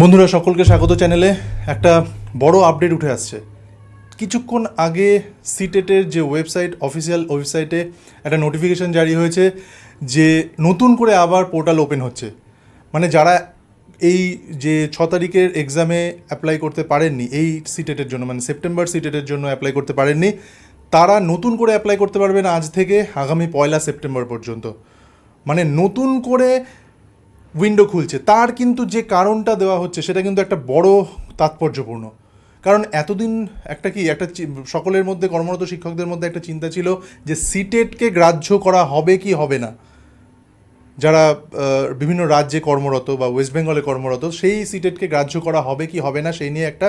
বন্ধুরা সকলকে স্বাগত চ্যানেলে। একটা বড় আপডেট উঠে আসছে। কিছুক্ষণ আগে সিটেটের যে অফিসিয়াল ওয়েবসাইটে একটা নোটিফিকেশান জারি হয়েছে যে নতুন করে আবার পোর্টাল ওপেন হচ্ছে। মানে যারা এই যে 6 তারিখের এক্সামে অ্যাপ্লাই করতে পারেননি, এই সিটেটের জন্য মানে সেপ্টেম্বর সিটেটের জন্য অ্যাপ্লাই করতে পারেননি, তারা নতুন করে অ্যাপ্লাই করতে পারবেন আজ থেকে আগামী 1 সেপ্টেম্বর পর্যন্ত। মানে নতুন করে উইন্ডো খুলছে। তার কিন্তু যে কারণটা দেওয়া হচ্ছে সেটা কিন্তু একটা বড় তাৎপর্যপূর্ণ। কারণ এতদিন সকলের মধ্যে, কর্মরত শিক্ষকদের মধ্যে একটা চিন্তা ছিল যে সিটেটকে গ্রাহ্য করা হবে কি হবে না। যারা বিভিন্ন রাজ্যে কর্মরত বা ওয়েস্ট বেঙ্গলে কর্মরত, সেই সিটেটকে গ্রাহ্য করা হবে কি হবে না সেই নিয়ে একটা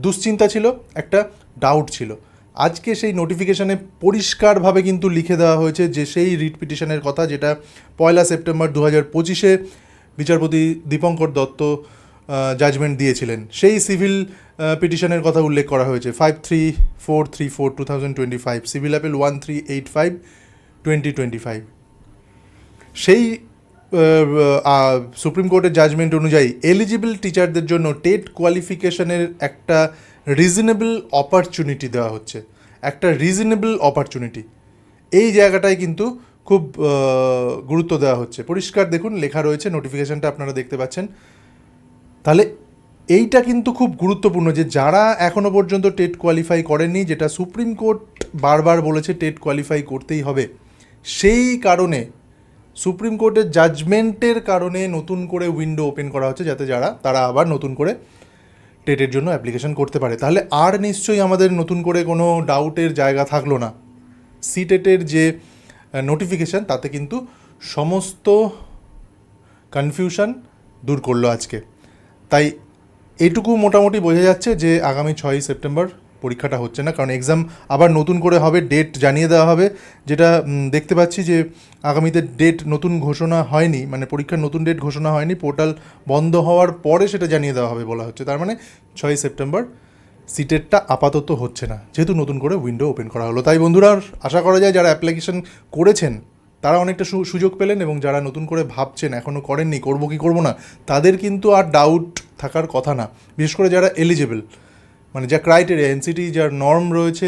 দুশ্চিন্তা ছিল, একটা ডাউট ছিল। আজকে সেই নোটিফিকেশানে পরিষ্কারভাবে কিন্তু লিখে দেওয়া হয়েছে যে সেই রিট পিটিশনের কথা, যেটা 1 সেপ্টেম্বর 2025 বিচারপতি দীপঙ্কর দত্ত জাজমেন্ট দিয়েছিলেন, সেই সিভিল পিটিশনের কথা উল্লেখ করা হয়েছে। 53434/2025, সিভিল অ্যাপিল 1385/2025। সেই সুপ্রিম কোর্টের জাজমেন্ট অনুযায়ী এলিজিবল টিচারদের জন্য টেট কোয়ালিফিকেশনের একটা রিজনেবল অপরচুনিটি দেওয়া হচ্ছে। একটা রিজনেবল অপরচুনিটি, এই জায়গাটায় কিন্তু খুব গুরুত্ব দেওয়া হচ্ছে। পরিষ্কার দেখুন লেখা রয়েছে, নোটিফিকেশানটা আপনারা দেখতে পাচ্ছেন। তাহলে এইটা কিন্তু খুব গুরুত্বপূর্ণ যে যারা এখনও পর্যন্ত টেট কোয়ালিফাই করেননি, যেটা সুপ্রিম কোর্ট বারবার বলেছে টেট কোয়ালিফাই করতেই হবে, সেই কারণে সুপ্রিম কোর্টের জাজমেন্টের কারণে নতুন করে উইন্ডো ওপেন করা হচ্ছে, যাতে তারা আবার নতুন করে টেটের জন্য অ্যাপ্লিকেশন করতে পারে। তাহলে আর নিশ্চয়ই আমাদের নতুন করে কোনো ডাউটের জায়গা থাকলো না। সিটেটের যে নোটিফিকেশান তাতে কিন্তু সমস্ত কনফিউশন দূর করলো আজকে। তাই এইটুকু মোটামুটি বোঝা যাচ্ছে যে আগামী 6 সেপ্টেম্বর পরীক্ষাটা হচ্ছে না, কারণ এক্সাম আবার নতুন করে হবে, ডেট জানিয়ে দেওয়া হবে। যেটা দেখতে পাচ্ছি যে আগামীতে ডেট নতুন ঘোষণা হয়নি, মানে পরীক্ষার নতুন ডেট ঘোষণা হয়নি, পোর্টাল বন্ধ হওয়ার পরে সেটা জানিয়ে দেওয়া হবে বলা হচ্ছে। তার মানে 6 সেপ্টেম্বর সিটেটটা আপাতত হচ্ছে না, যেহেতু নতুন করে উইন্ডো ওপেন করা হলো। তাই বন্ধুরা, আশা করা যায় যারা অ্যাপ্লিকেশন করেছেন তারা অনেকটা সুযোগ পেলেন, এবং যারা নতুন করে ভাবছেন এখনও করেননি, করবো কি করবো না, তাদের কিন্তু আর ডাউট থাকার কথা না। বিশেষ করে যারা এলিজেবল, মানে যা ক্রাইটেরিয়া, এনসিটি যার নর্ম রয়েছে,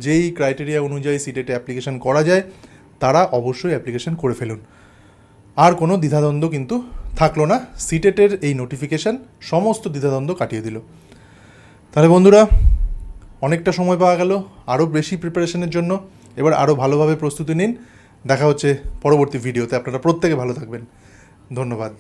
যেই ক্রাইটেরিয়া অনুযায়ী সিটেটে অ্যাপ্লিকেশন করা যায়, তারা অবশ্যই অ্যাপ্লিকেশন করে ফেলুন। আর কোনো দ্বিধাদ্বন্দ্ব কিন্তু থাকলো না। সিটেটের এই নোটিফিকেশান সমস্ত দ্বিধাদ্বন্দ্ব কাটিয়ে দিল। তাহলে বন্ধুরা, অনেকটা সময় পাওয়া গেল আরও বেশি প্রিপারেশনের জন্য। এবার আরও ভালোভাবে প্রস্তুতি নিন। দেখা হচ্ছে পরবর্তী ভিডিওতে। আপনারা প্রত্যেকে ভালো থাকবেন। ধন্যবাদ।